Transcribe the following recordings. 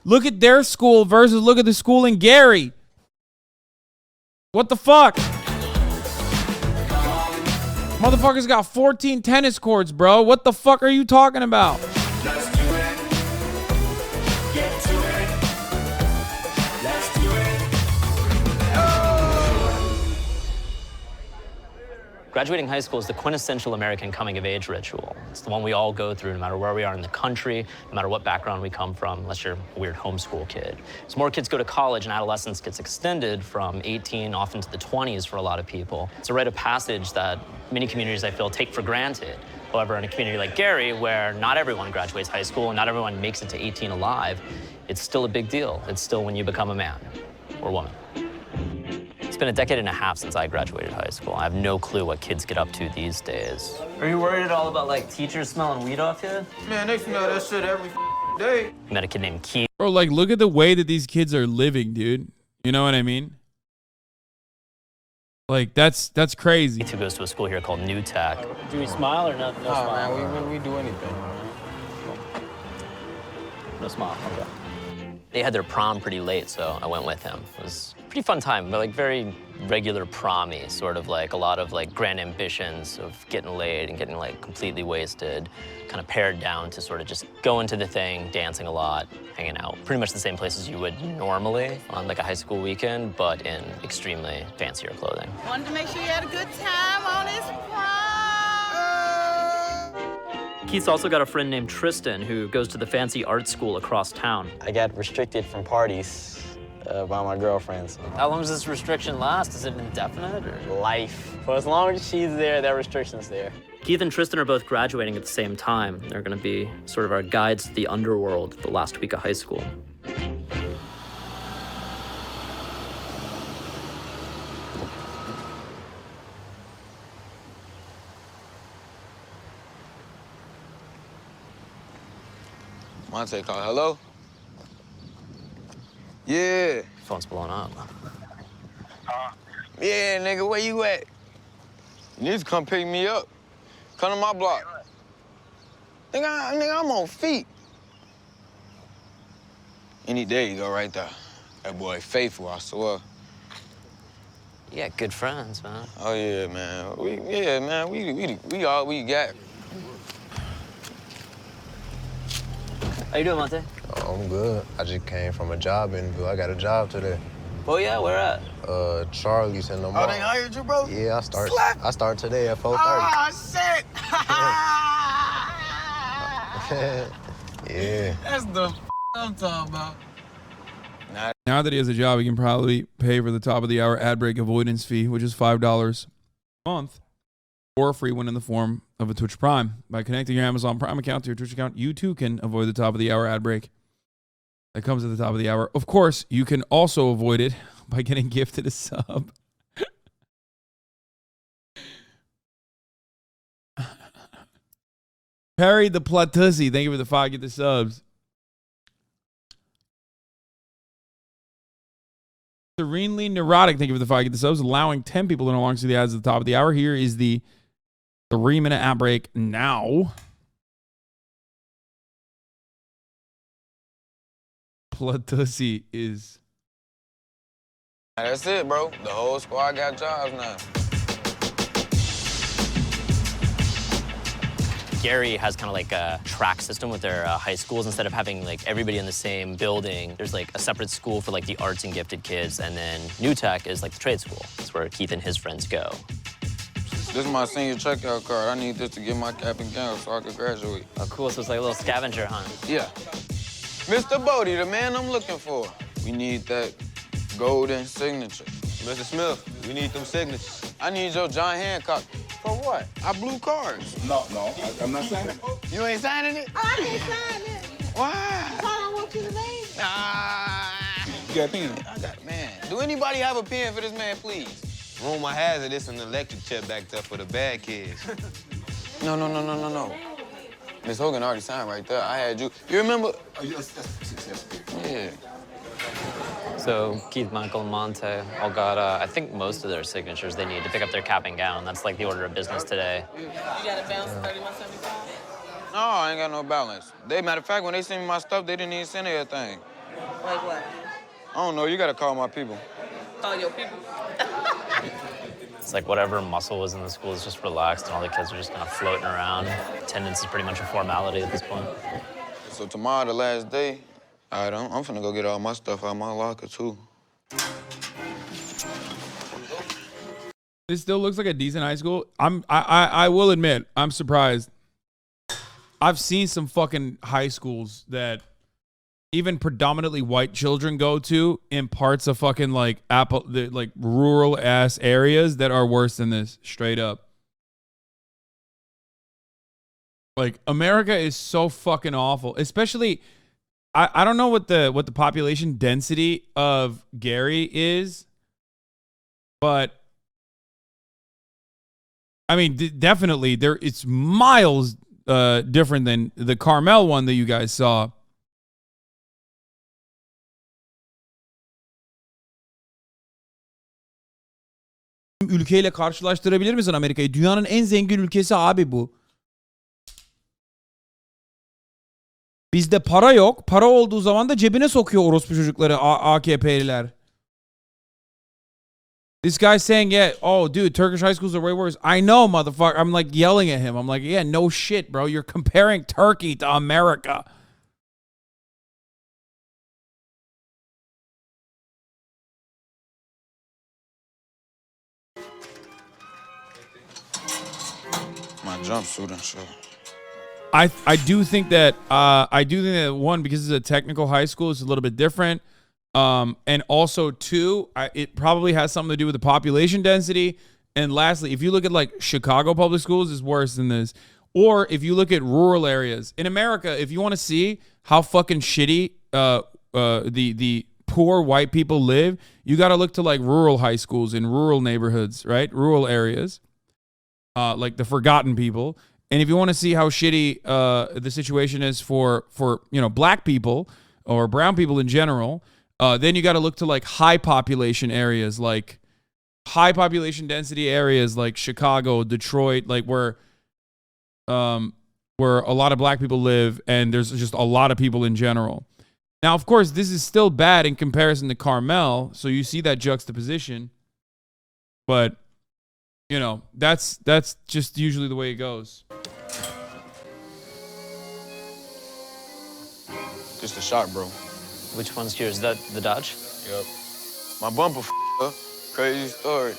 Look at their school versus look at the school in Gary. What the fuck? Motherfuckers got 14 tennis courts, bro. What the fuck are you talking about? Let's do it. Get to it. Let's do it. Oh. Graduating high school is the quintessential American coming-of-age ritual. It's the one we all go through no matter where we are in the country, no matter what background we come from, unless you're a weird homeschool kid. As more kids go to college and adolescence gets extended from 18 off into the 20s for a lot of people, it's a rite of passage that many communities, I feel, take for granted. However, in a community like Gary, where not everyone graduates high school and not everyone makes it to 18 alive, it's still a big deal. It's still when you become a man or woman. It's been a decade and a half since I graduated high school. I have no clue what kids get up to these days. Are you worried at all about, like, teachers smelling weed off you? Man, they smell that shit every day. I met a kid named Keith. Bro, like, look at the way that these kids are living, dude. You know what I mean? Like, that's crazy. Who goes to a school here called New Tech. Do we smile or no smile? Man, we do anything. No smile, okay. They had their prom pretty late, so I went with him. It was a pretty fun time, but like very regular prom-y, sort of like a lot of like grand ambitions of getting laid and getting like completely wasted, kind of pared down to sort of just going to the thing, dancing a lot, hanging out. Pretty much the same places you would normally on like a high school weekend, but in extremely fancier clothing. Wanted to make sure you had a good time on his prom. Keith's also got a friend named Tristan who goes to the fancy art school across town. I got restricted from parties by my girlfriend. So. How long does this restriction last? Is it indefinite or? Life. For as long as she's there, that restriction's there. Keith and Tristan are both graduating at the same time. They're gonna be sort of our guides to the underworld the last week of high school. Monte call. Hello? Yeah. Phone's blowing up. Yeah, nigga, where you at? You need to come pick me up. Come to my block. Nigga, I'm on feet. Any day you go right there. That boy faithful, I swear. Yeah, good friends, man. Oh yeah, man. We all we got. How you doing, Monte? Oh, I'm good. I just came from a job interview. I got a job today. Oh yeah, where at? Charlie's in the mall. Oh, they hired you, bro? Yeah, Slap. I start today at 4:30. Oh, shit! Yeah. That's the I'm talking about. Now that he has a job, he can probably pay for the top of the hour ad break avoidance fee, which is $5 a month, or a free one in the form of a Twitch Prime. By connecting your Amazon Prime account to your Twitch account, you too can avoid the top of the hour ad break that comes at the top of the hour. Of course, you can also avoid it by getting gifted a sub. Perry the Platussy, thank you for the 5 get the subs. Serenely Neurotic, thank you for the 5 get the subs, allowing 10 people to no longer see the ads at the top of the hour. Here is the 3-minute ad break now. Platussy is... That's it, bro. The whole squad got jobs now. Gary has kind of like a track system with their high schools. Instead of having like everybody in the same building, there's like a separate school for like the arts and gifted kids, and then New Tech is like the trade school. That's where Keith and his friends go. This is my senior checkout card. I need this to get my cap and gown so I can graduate. Oh, cool. So it's like a little scavenger hunt. Yeah. Mr. Bodie, the man I'm looking for. We need that golden signature. Mr. Smith, we need them signatures. I need your John Hancock. For what? I blew cards. No, I'm not signing it. You ain't signing it? I didn't sign it. Why? I don't want you to name. You got a pen? I got, man. Do anybody have a pen for this man, please? Rumor has it it's an electric chair back there for the bad kids. No. Miss Hogan already signed right there. I had you. You remember? Oh, yes. Yeah. So Keith, Michael, and Monte all got, I think, most of their signatures they need to pick up their cap and gown. That's like the order of business today. You got a balance of 3175? No, I ain't got no balance. Matter of fact, when they sent me my stuff, they didn't even send everything. Like what? I don't know. You gotta call my people. Call your people. It's like whatever muscle was in the school is just relaxed, and all the kids are just kind of floating around. Attendance is pretty much a formality at this point. So tomorrow, the last day, all right, I'm finna go get all my stuff out my locker, too. This still looks like a decent high school. I will admit, I'm surprised. I've seen some fucking high schools that even predominantly white children go to in parts of fucking like rural ass areas that are worse than this, straight up. Like, America is so fucking awful. Especially, I don't know what the population density of Gary is, but I mean, definitely it's miles different than the Carmel one that you guys saw. Ülkeyle karşılaştırabilir misin Amerika'yı? Dünyanın en zengin ülkesi abi bu. Bizde para yok. Para olduğu zaman da cebine sokuyor orospu çocukları AKP'liler. This guy's saying, yeah, oh, dude, Turkish high schools are way worse. I know, motherfucker. I'm like yelling at him. I'm like, yeah, no shit, bro. You're comparing Turkey to America. My jumpsuit and shit. I do think that one, because it's a technical high school, it's a little bit different. And also two, it probably has something to do with the population density. And lastly, if you look at like Chicago public schools, it's worse than this. Or if you look at rural areas in America, if you want to see how fucking shitty the poor white people live, you got to look to like rural high schools in rural neighborhoods, right? Rural areas, like the forgotten people. And if you want to see how shitty the situation is for black people or brown people in general, then you got to look to like high population areas, like high population density areas like Chicago, Detroit, like where a lot of black people live, and there's just a lot of people in general. Now, of course, this is still bad in comparison to Carmel, so you see that juxtaposition. But that's just usually the way it goes. Just a shot, bro. Which one's yours? That the Dodge? Yep. My bumper up. Crazy story.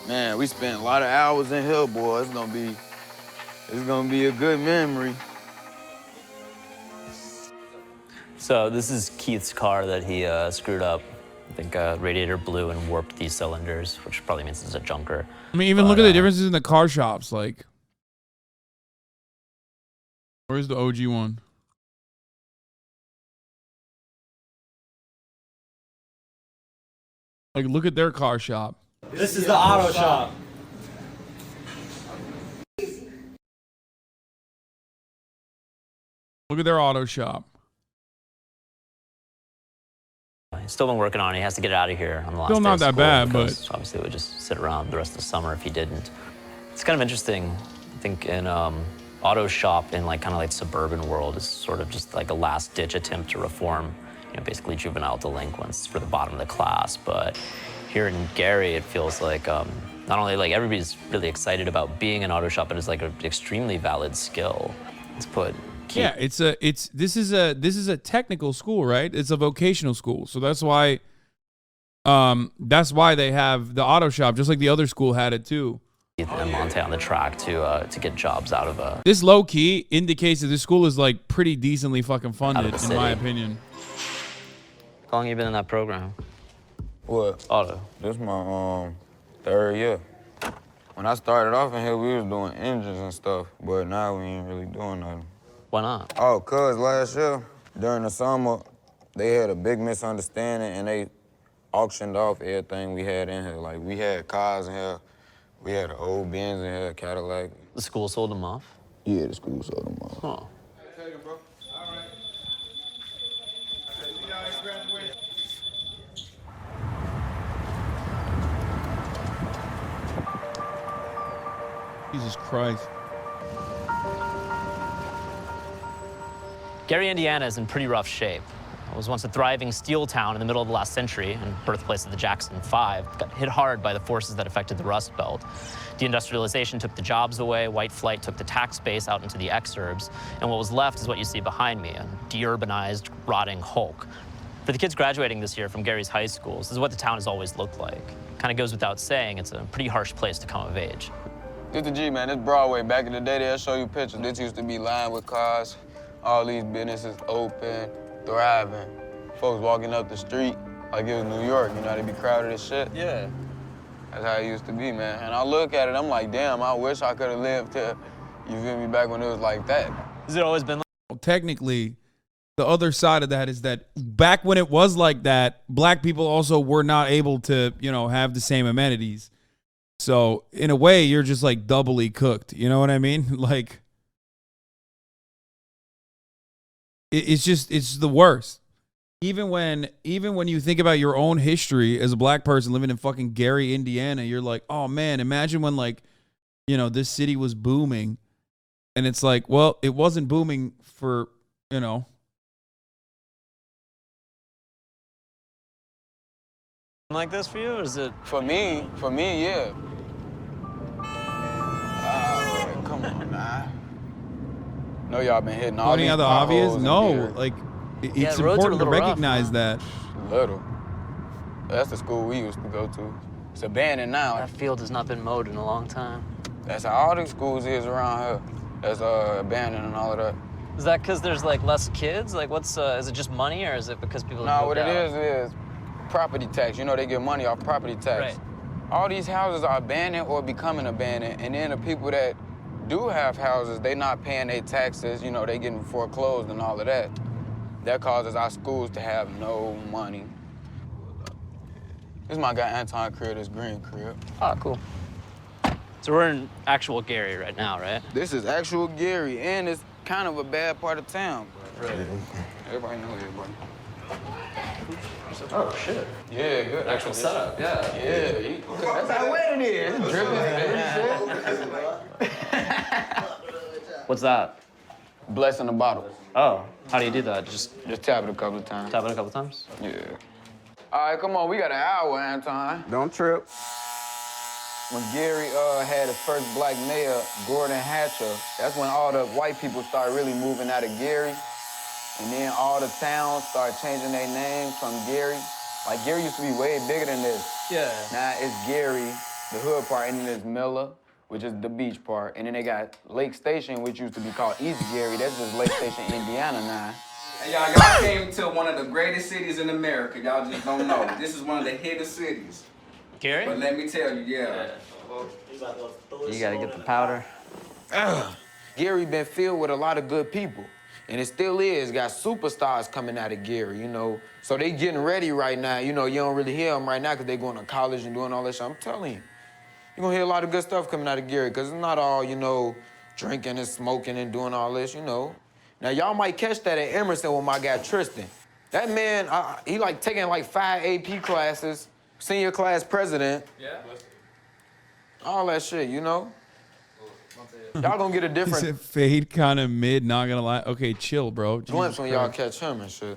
Man, we spent a lot of hours in here, boy. It's gonna be a good memory. So this is Keith's car that he screwed up. I think radiator blew and warped these cylinders, which probably means it's a junker. I mean, even look at the differences in the car shops. Like, where's the OG one? Like, look at their car shop. This is the auto shop. Look at their auto shop. He's still been working on it. He has to get it out of here on the last Still day not of that school bad, because but obviously it would just sit around the rest of the summer if he didn't. It's kind of interesting. I think in auto shop in like kind of like suburban world is sort of just like a last ditch attempt to reform, basically juvenile delinquents for the bottom of the class. But here in Gary, it feels like not only like everybody's really excited about being an auto shop, but it's like an extremely valid skill. Let's put. Yeah, this is a technical school, right? It's a vocational school, so that's why they have the auto shop, just like the other school had it too. And Monte on the track to get jobs out of this low key indicates that this school is like pretty decently fucking funded, in my opinion. How long have you been in that program? What? Auto. This is my third year. When I started off in here, we was doing engines and stuff, but now we ain't really doing nothing. Why not? Oh, cause last year, during the summer, they had a big misunderstanding and they auctioned off everything we had in here. Like, we had cars in here, we had an old Benz in here, Cadillac. The school sold them off? Yeah, the school sold them off. Huh. Jesus Christ. Gary, Indiana is in pretty rough shape. It was once a thriving steel town in the middle of the last century and birthplace of the Jackson Five. Got hit hard by the forces that affected the Rust Belt. Deindustrialization took the jobs away, white flight took the tax base out into the exurbs, and what was left is what you see behind me, a deurbanized, rotting hulk. For the kids graduating this year from Gary's high schools, this is what the town has always looked like. Kind of goes without saying, it's a pretty harsh place to come of age. This the G, man. This Broadway. Back in the day, they'll show you pictures. This used to be lined with cars. All these businesses open, thriving. Folks walking up the street like it was New York. You know, they be crowded as shit. Yeah. That's how it used to be, man. And I look at it, I'm like, damn, I wish I could have lived to, you feel me, back when it was like that. Has it always been like Well, technically, the other side of that is that back when it was like that, black people also were not able to, you know, have the same amenities. So in a way, you're just like doubly cooked. You know what I mean? Like, it's the worst. Even when you think about your own history as a black person living in fucking Gary, Indiana, you're like, oh man, imagine when, like, you know, this city was booming. And it's like, well, it wasn't booming for, you know. this for you, or is it? For me, yeah. Come on, nah. Know y'all been hitting all Pointing these out the obvious? potholes in No, here. like, it's Yeah, roads are a important to little rough, recognize huh? that. Little. That's the school we used to go to. It's abandoned now. That field has not been mowed in a long time. That's how all these schools is around here. That's abandoned and all of that. Is that because there's like less kids? Like, what's is it just money, or is it because people? No, what it is property tax. You know, they get money off property tax. Right. All these houses are abandoned or becoming abandoned, and then the people that do have houses, they not paying their taxes. You know, they getting foreclosed and all of that. That causes our schools to have no money. This is my guy Anton crib, this green crib. Oh, cool. So we're in actual Gary right now, right? This is actual Gary, and it's kind of a bad part of town. Right. Everybody know everybody. Oh shit. Yeah, good. Actual setup, yeah. Yeah, that's how wet it is. It's dripping. What's that? Bless in the bottle. Oh, how do you do that? Just Just tap it a couple of times. tap it a couple times? Yeah. All right, come on. We got an hour, Anton. Don't trip. When Gary had his first black mayor, Gordon Hatcher, that's when all the white people started really moving out of Gary. And then all the towns started changing their names from Gary. Like, Gary used to be way bigger than this. Yeah. Now it's Gary, the hood part, and then there's Miller, which is the beach part. And then they got Lake Station, which used to be called East Gary. That's just Lake Station, Indiana now. Hey, y'all came to one of the greatest cities in America. Y'all just don't know. This is one of the hidden cities. Gary? But let me tell you, yeah. You gotta get the powder. Gary been filled with a lot of good people. And it still is. Got superstars coming out of Gary, you know. So they getting ready right now. You know, you don't really hear them right now because they going to college and doing all that shit. I'm telling you. You're going to hear a lot of good stuff coming out of Gary because it's not all, you know, drinking and smoking and doing all this, you know. Now, y'all might catch that at Emerson with my guy Tristan. That man, he like taking like 5 AP classes, senior class president. Yeah. All that shit, you know. Y'all gonna get a Is different it fade kind of mid? Not gonna lie. Okay, chill, bro. glimpse when y'all catch him and shit.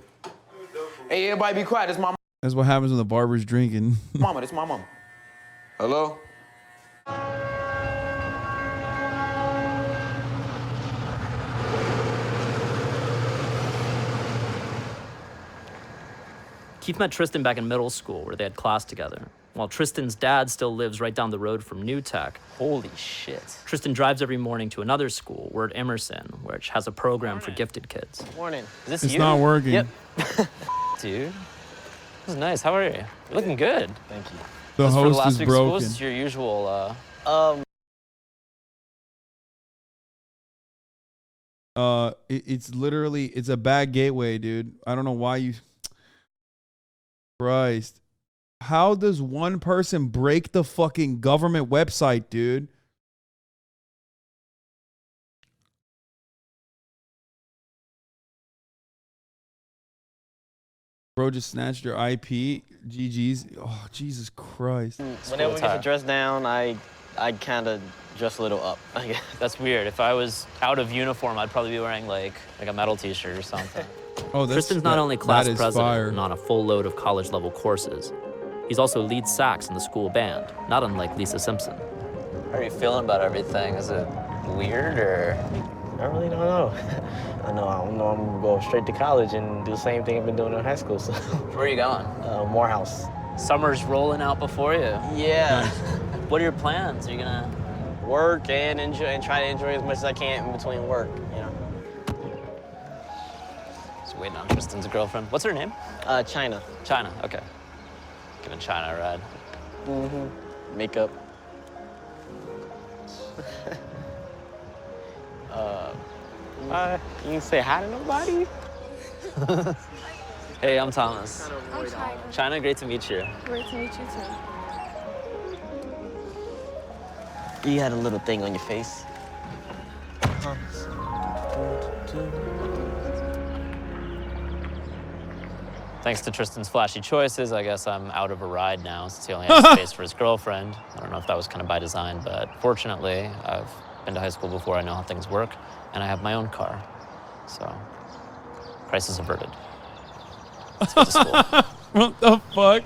Hey, everybody be quiet. It's my That's what happens when the barber's drinking. mama. This my mama. Hello? Keith met Tristan back in middle school where they had class together. While Tristan's dad still lives right down the road from New Tech. Holy shit. Tristan drives every morning to another school, we're at Emerson, which has a program for gifted kids. Morning. Is this It's you? not working. Yep. Dude. This is nice. How are you? You're looking good. Thank you. The This for the host last is week's school? broken. This is your usual, It's literally, it's a bad gateway, dude. I don't know why you. Christ. How does one person break the fucking government website, dude? Bro just snatched your IP. GG's. Oh, Jesus Christ. Whenever we get the dress down, I I kind of dress a little up, I guess. That's weird. If I was out of uniform, I'd probably be wearing like a metal t-shirt or something. Oh, Tristan's not only class that is president fire. and on a full load of college-level courses, he's also lead sax in the school band, not unlike Lisa Simpson. How are you feeling about everything? Is it weird or? I really don't know. I know I'm gonna go straight to college and do the same thing I've been doing in high school. So. Where are you going? Morehouse. Summer's rolling out before you. Yeah. What are your plans? Are you gonna Work and enjoy and try to enjoy as much as I can in between work, you know. Just waiting on Tristan's girlfriend. What's her name? China. China. Okay. Giving China a ride. Mm-hmm. Makeup. You can say hi to nobody? Hey, I'm Thomas. I'm China. China, great to meet you. Great to meet you too. You had a little thing on your face. Thanks to Tristan's flashy choices, I guess I'm out of a ride now since he only has space for his girlfriend. I don't know if that was kind of by design, but fortunately, I've been to high school before. I know how things work, and I have my own car. So, crisis averted. Let's go to school. What the fuck?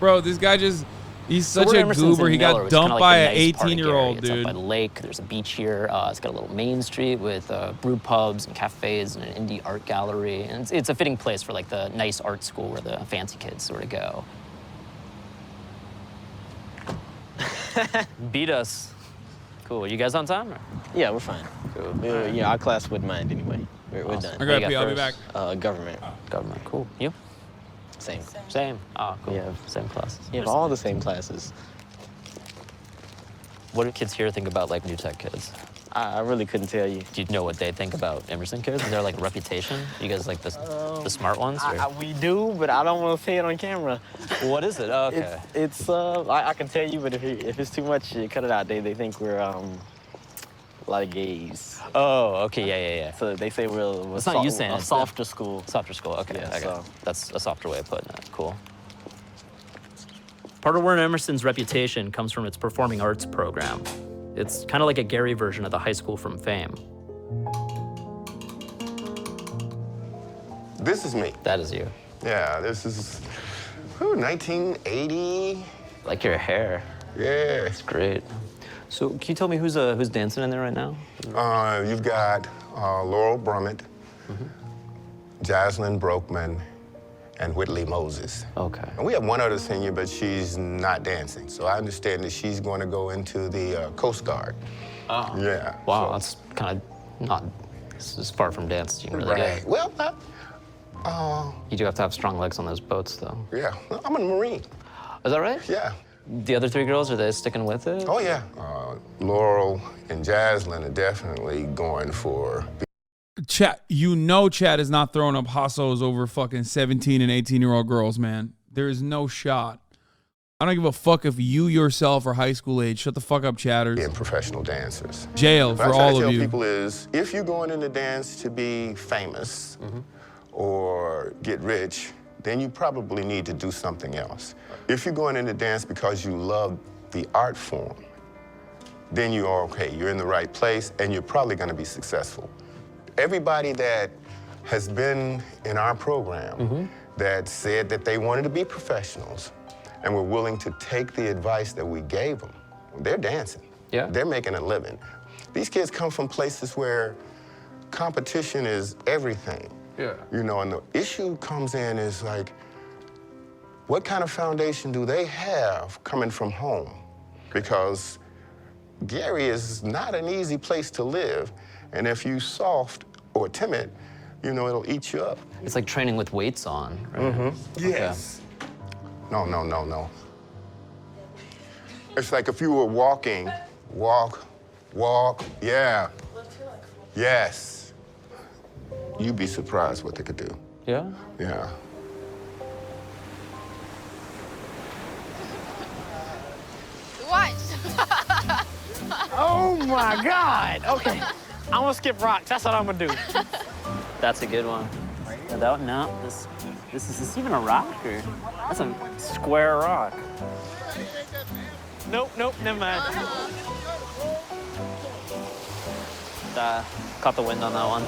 Bro, this guy just, he's such we're a Emerson's goober. in He Miller, got which is kinda dumped like by the an nice part of 18-year-old, Gary. It's dude. up by the lake. There's a beach here. It's got a little main street with brew pubs and cafes and an indie art gallery. And it's a fitting place for like the nice art school where the fancy kids sort of go. Beat us. Cool. You guys on time? Or? Yeah, we're fine. Cool. Yeah, our class wouldn't mind anyway. We're Awesome. done. I What do you gotta pee. got I'll be back. first? Government. Government. Cool. You? Same. Same. Oh, cool. Yeah. Same classes. You have all the same classes. What do kids here think about like new tech kids? I really couldn't tell you. Do you know what they think about Emerson kids? Is there like a reputation? You guys like the smart ones? Or? We do, but I don't want to say it on camera. What is it? Oh, okay. It's I can tell you, but if it's too much, you cut it out. They think we're a lot of gays. Oh, okay, yeah. So they say we're It's not you saying a it, it's softer school. Softer school, okay. Yeah, okay. so- That's a softer way of putting it. Cool. Part of Warren Emerson's reputation comes from its performing arts program. It's kind of like a Gary version of the High School from Fame. This is me. That is you. Yeah, this is 1980. Like your hair. Yeah. It's great. So can you tell me who's dancing in there right now? You've got Laurel Brummett, Jaslyn Brokeman, and Whitley Moses. Okay. And we have one other senior, but she's not dancing. So I understand that she's going to go into the Coast Guard. Oh. Yeah. Wow, so- that's kind of not as far from dance as you can really Right. get. Well, You do have to have strong legs on those boats, though. yeah, I'm a Marine. Is that right? Yeah. The other three girls, are they sticking with it? Oh, yeah. Laurel and Jaslyn are definitely going for. Chat, you know Chad is not throwing up hossos over fucking 17 and 18-year-old girls, man. There is no shot. I don't give a fuck if you yourself are high school age. Shut the fuck up, chatters. Being professional dancers. Jail What for I try all to of tell you. people is, if you're going into dance to be famous or get rich, then you probably need to do something else. If you're going into dance because you love the art form, then you are okay. You're in the right place, and you're probably going to be successful. Everybody that has been in our program that said that they wanted to be professionals and were willing to take the advice that we gave them, they're dancing. Yeah. They're making a living. These kids come from places where competition is everything. Yeah. You know, and the issue comes in is like, what kind of foundation do they have coming from home? Because Gary is not an easy place to live. And if you soft or timid, you know, it'll eat you up. It's like training with weights on, right? Yes. No. It's like if you were walking, walk, yeah. Yes. You'd be surprised what they could do. Yeah? Yeah. Watch. Oh my God. Okay. I'm gonna skip rocks. That's what I'm gonna do. That's a good one. Yeah, that one, no, is this even a rock or? That's a square rock. Nope, never mind. Caught the wind on that one.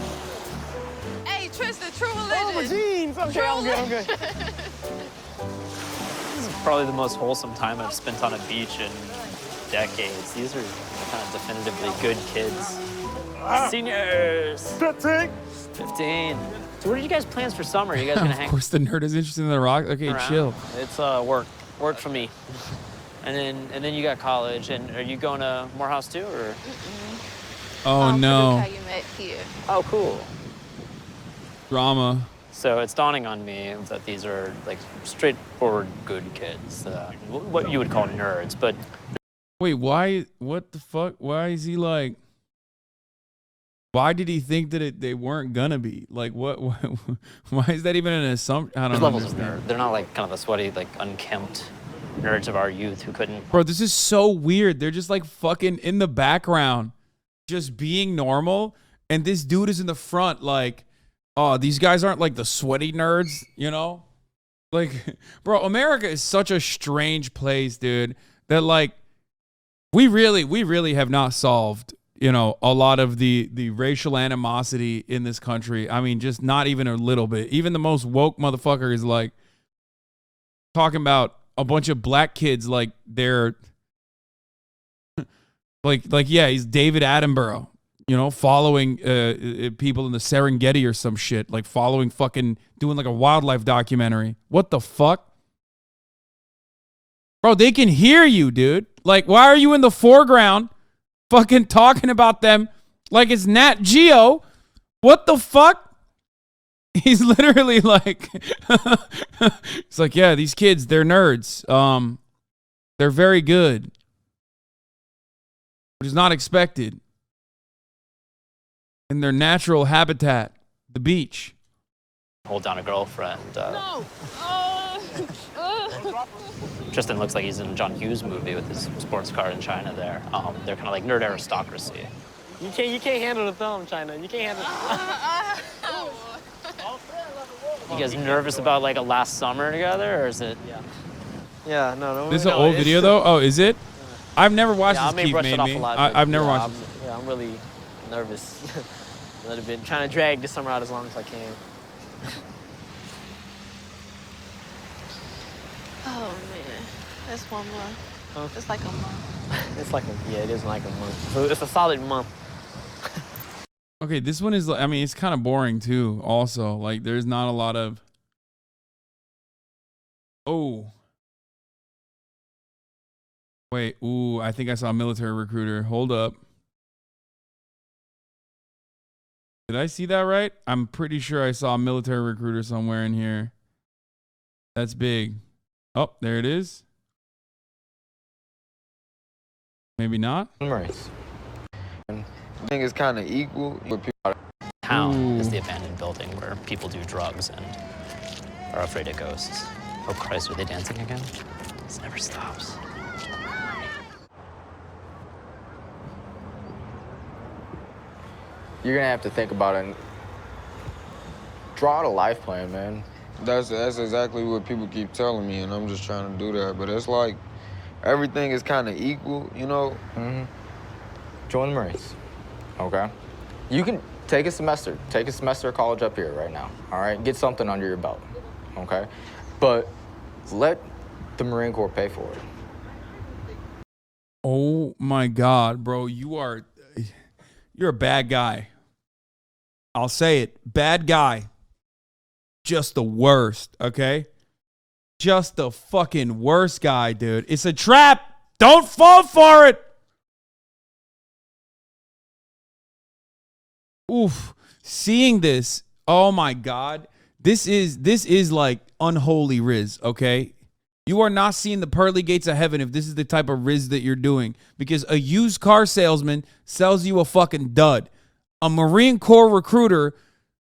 Hey, Tristan, true religion. Oh, my jeans. Okay, I'm good. This is probably the most wholesome time I've spent on a beach in decades. These are kind of definitively good kids. Seniors. 15. So what are you guys' plans for summer? Are you guys gonna Of hang course, the nerd is interested in the rock. Okay, around? chill. It's work for me. And then you got college. And are you going to Morehouse too, or? Oh no, How you met here. Oh, cool. drama. So it's dawning on me that these are like straightforward good kids, what you would call nerds, but Wait, why? What the fuck? Why is he like? Why did he think that they weren't gonna be? Like, what? Why is that even an assumption? I don't there's levels of understand. nerd. They're not like kind of the sweaty, like unkempt nerds of our youth who couldn't. Bro, this is so weird. They're just like fucking in the background, just being normal, and this dude is in the front, like, oh, these guys aren't like the sweaty nerds, you know? Like, bro, America is such a strange place, dude, that like we really have not solved, you know, a lot of the racial animosity in this country. I mean, just not even a little bit. Even the most woke motherfucker is like talking about a bunch of black kids like they're like yeah, he's David Attenborough, you know, following people in the Serengeti or some shit, like following fucking doing like a wildlife documentary. What the fuck? Bro, they can hear you, dude. Like, why are you in the foreground fucking talking about them like it's Nat Geo? What the fuck? He's literally like, it's like, yeah, these kids, they're nerds. They're very good, which is not expected in their natural habitat, the beach. Hold down a girlfriend. No. Tristan looks like he's in a John Hughes movie with his sports car in China there. They're kind of like nerd aristocracy. You can't handle the film, China. You can't handle You guys nervous about like a last summer together, or is it? Yeah, no. This is an old video, though? Oh, is it? I've never watched I this. may Keith brush made it off me. a lot. I've never watched this. I'm really nervous. A little bit. Trying to drag this summer out as long as I can. Oh man, that's 1 month. Huh? It's like a month. It's like it is like a month. It's a solid month. Okay, this one is, I mean, it's kind of boring too, also. Like, there's not a lot of. Oh. Wait, ooh, I think I saw a military recruiter. Hold up. Did I see that right? I'm pretty sure I saw a military recruiter somewhere in here. That's big. Oh, there it is. Maybe not. Nice. I think it's kind of equal. But people Town is Ooh. the abandoned building where people do drugs and are afraid of ghosts. Oh Christ, are they dancing again? This never stops. you're gonna have to think about it. And draw out a life plan, man. That's exactly what people keep telling me, and I'm just trying to do that. But it's like everything is kind of equal, you know? Mm-hmm. Join the Marines, okay? You can take a semester of college up here right now, all right? Get something under your belt, okay? But let the Marine Corps pay for it. Oh my God, bro. You're a bad guy. I'll say it. Bad guy. Just the worst, okay? Just the fucking worst guy, dude. It's a trap. Don't fall for it. Oof. Seeing this, oh my God. This is like unholy Riz, okay? You are not seeing the pearly gates of heaven if this is the type of Riz that you're doing. Because a used car salesman sells you a fucking dud. A Marine Corps recruiter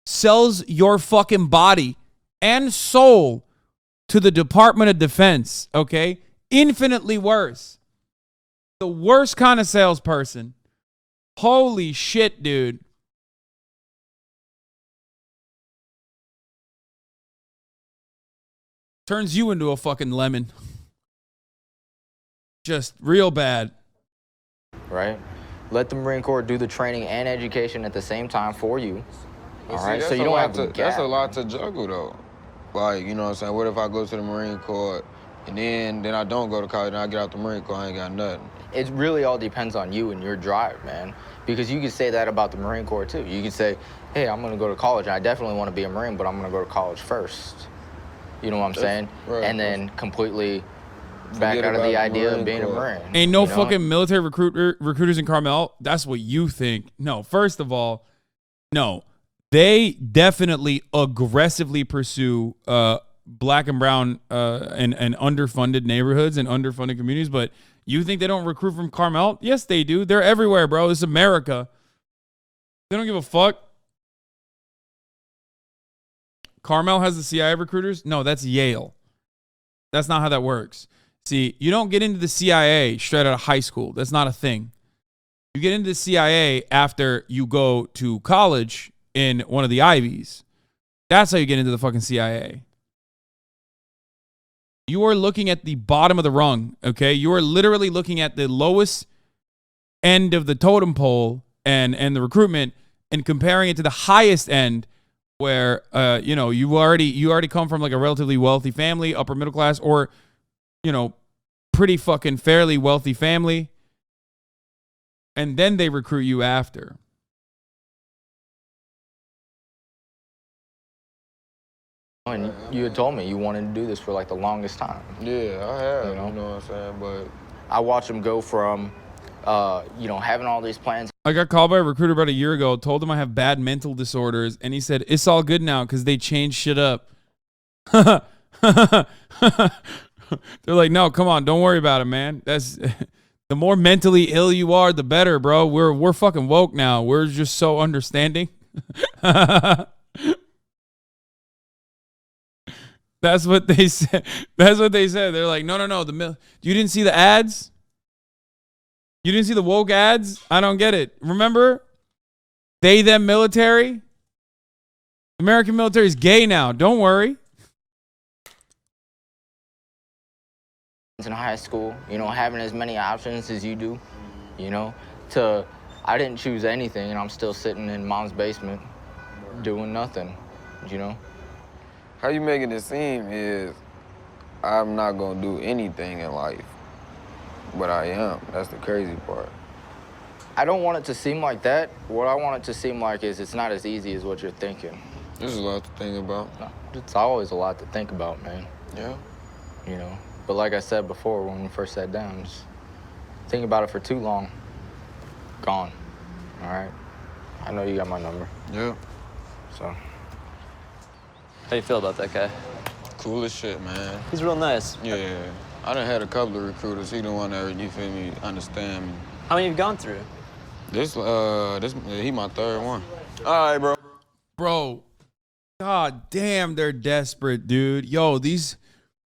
sells your fucking body and soul to the Department of Defense, okay? Infinitely worse. The worst kind of salesperson. Holy shit, dude. Turns you into a fucking lemon. Just real bad. Right? Let the Marine Corps do the training and education at the same time for you. All right, so you don't have to. That's a lot to juggle, though. Like, you know what I'm saying? What if I go to the Marine Corps and then I don't go to college and I get out the Marine Corps, I ain't got nothing? It really all depends on you and your drive, man. Because you could say that about the Marine Corps, too. You could say, hey, I'm going to go to college. And I definitely want to be a Marine, but I'm going to go to college first. You know what I'm saying? Right. And then completely back out of the idea of being a Marine. Ain't no fucking military recruiters in Carmel. That's what you think. No, first of all, no. They definitely aggressively pursue black and brown and underfunded neighborhoods and underfunded communities, but you think they don't recruit from Carmel? Yes, they do. They're everywhere, bro. It's America. They don't give a fuck. Carmel has the CIA recruiters? No, that's Yale. That's not how that works. See, you don't get into the CIA straight out of high school. That's not a thing. You get into the CIA after you go to college in one of the Ivies. That's how you get into the fucking CIA. You are looking at the bottom of the rung, okay? You are literally looking at the lowest end of the totem pole and the recruitment and comparing it to the highest end where, you already come from like a relatively wealthy family, upper middle class, or, pretty fucking fairly wealthy family. And then they recruit you after. And you had told me you wanted to do this for like the longest time. Yeah, I have, you know what I'm saying? But I watched them go from, having all these plans. I got called by a recruiter about a year ago, told him I have bad mental disorders, and he said, it's all good now because they changed shit up. They're like, no, come on, don't worry about it, man. That's the more mentally ill you are, the better, bro. We're fucking woke now. We're just so understanding. That's what they said. That's what they said. They're like, no. You didn't see the ads? You didn't see the woke ads? I don't get it. Remember? They, them military? American military is gay now. Don't worry. In high school, having as many options as you do, I didn't choose anything and I'm still sitting in mom's basement doing nothing, how you making it seem is I'm not gonna do anything in life, but I am. That's the crazy part. I don't want it to seem like that. What I want it to seem like is it's not as easy as what you're thinking. There's a lot to think about. No, it's always a lot to think about, man. Yeah. But like I said before when we first sat down, just think about it for too long. Gone. All right? I know you got my number. Yeah. So. How do you feel about that guy? Cool as shit, man. He's real nice. Yeah. I done had a couple of recruiters. He the one that, you feel me, understand me. How many have you gone through? He my third one. All right, bro. Bro, god damn, they're desperate, dude. Yo,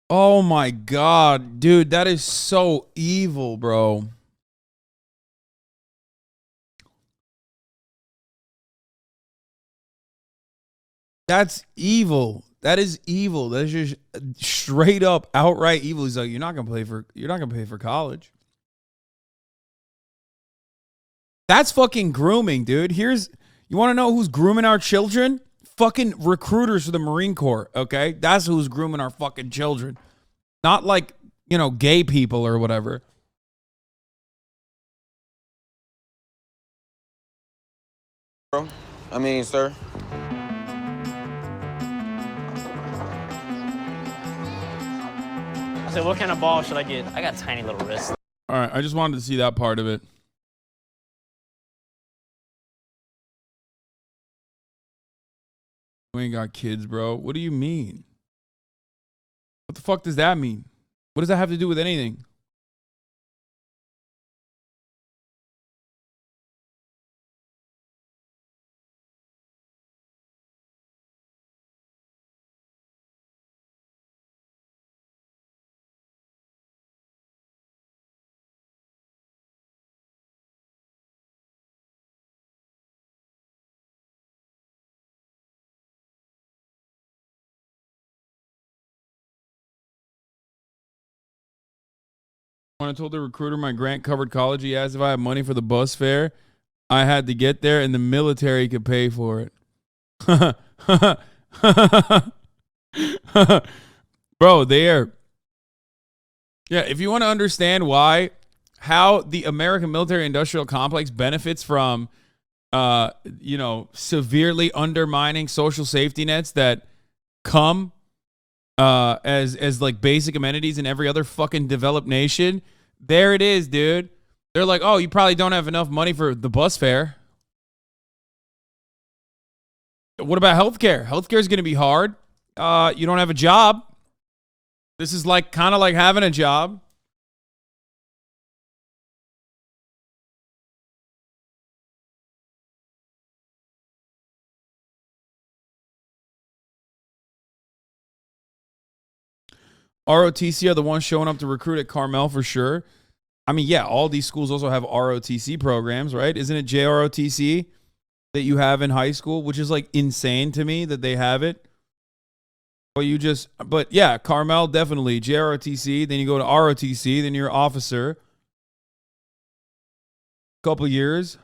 oh my god, dude, that is so evil, bro. That's evil. That is evil. That's just straight up outright evil. He's like, you're not gonna pay for college. That's fucking grooming, dude. You want to know who's grooming our children? Fucking recruiters for the Marine Corps, okay? That's who's grooming our fucking children. Not like, gay people or whatever. Bro, sir. I said, what kind of ball should I get? I got tiny little wrists. All right, I just wanted to see that part of it. You ain't got kids, bro. What do you mean? What the fuck does that mean? What does that have to do with anything? When I told the recruiter my grant covered college, he asked if I had money for the bus fare I had to get there, and the military could pay for it. Bro, there. Yeah, if you want to understand how the American military industrial complex benefits from, severely undermining social safety nets that come as like basic amenities in every other fucking developed nation, there it is, dude. They're like, oh, you probably don't have enough money for the bus fare. What about healthcare? Healthcare is going to be hard. You don't have a job. This is like kind of like having a job. ROTC are the ones showing up to recruit at Carmel for sure. I mean, yeah, all these schools also have ROTC programs, right? Isn't it JROTC that you have in high school, which is like insane to me that they have it. But yeah, Carmel, definitely. JROTC, then you go to ROTC, then you're officer. Couple years.